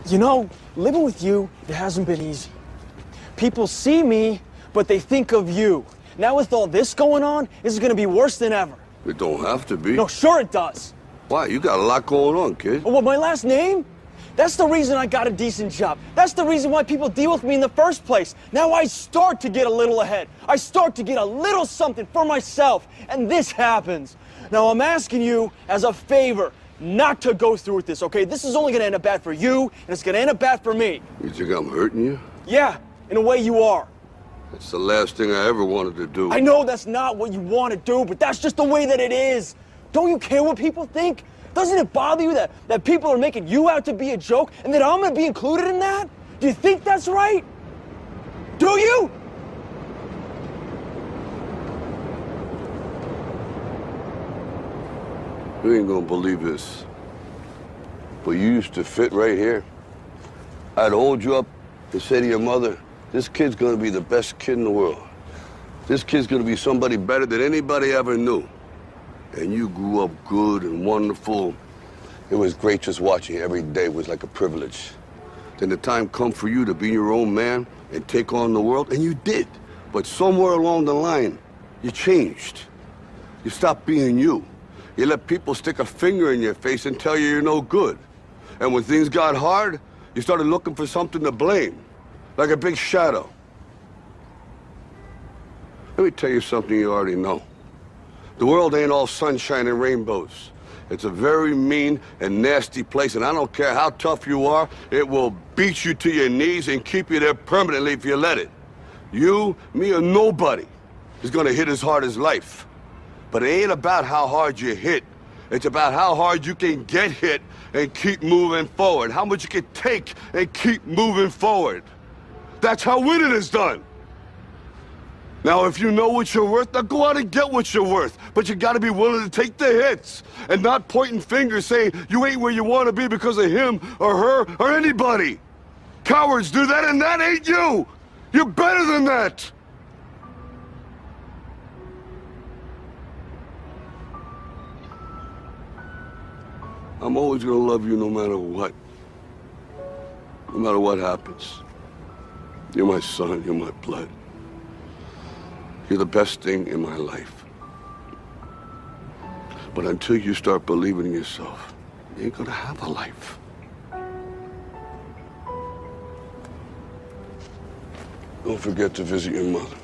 You know, living with you, it hasn't been easy. People see me, but they think of you. Now with all this going on, this is gonna be worse than ever. It don't have to be. No, sure it does. Why? You got a lot going on, kid. Oh, what, my last name? That's the reason I got a decent job. That's the reason why people deal with me in the first place. Now I start to get a little ahead. I start to get a little something for myself, and this happens. Now I'm asking you as a favor not to go through with this, okay? This is only gonna end up bad for you, and it's gonna end up bad for me. You think I'm hurting you? Yeah, in a way you are. That's the last thing I ever wanted to do. I know that's not what you want to do, but that's just the way that it is. Don't you care what people think? Doesn't it bother you that people are making you out to be a joke and that I'm gonna be included in that? Do you think that's right? Do you? You ain't gonna believe this, but you used to fit right here. I'd hold you up and say to your mother, this kid's gonna be the best kid in the world. This kid's gonna be somebody better than anybody ever knew. And you grew up good and wonderful. It was great just watching you every day. It was like a privilege. Then the time come for you to be your own man and take on the world, and you did. But somewhere along the line, you changed. You stopped being you. You let people stick a finger in your face and tell you you're no good. And when things got hard, you started looking for something to blame, like a big shadow. Let me tell you something you already know. The world ain't all sunshine and rainbows. It's a very mean and nasty place, and I don't care how tough you are, it will beat you to your knees and keep you there permanently if you let it. You, me, or nobody is gonna hit as hard as life. But it ain't about how hard you hit. It's about how hard you can get hit and keep moving forward. How much you can take and keep moving forward. That's how winning is done. Now, if you know what you're worth, now go out and get what you're worth. But you gotta be willing to take the hits and not pointing fingers saying you ain't where you wanna be because of him or her or anybody. Cowards do that, and that ain't you. You're better than that. I'm always gonna love you no matter what. No matter what happens. You're my son, you're my blood. You're the best thing in my life. But until you start believing in yourself, you ain't gonna have a life. Don't forget to visit your mother.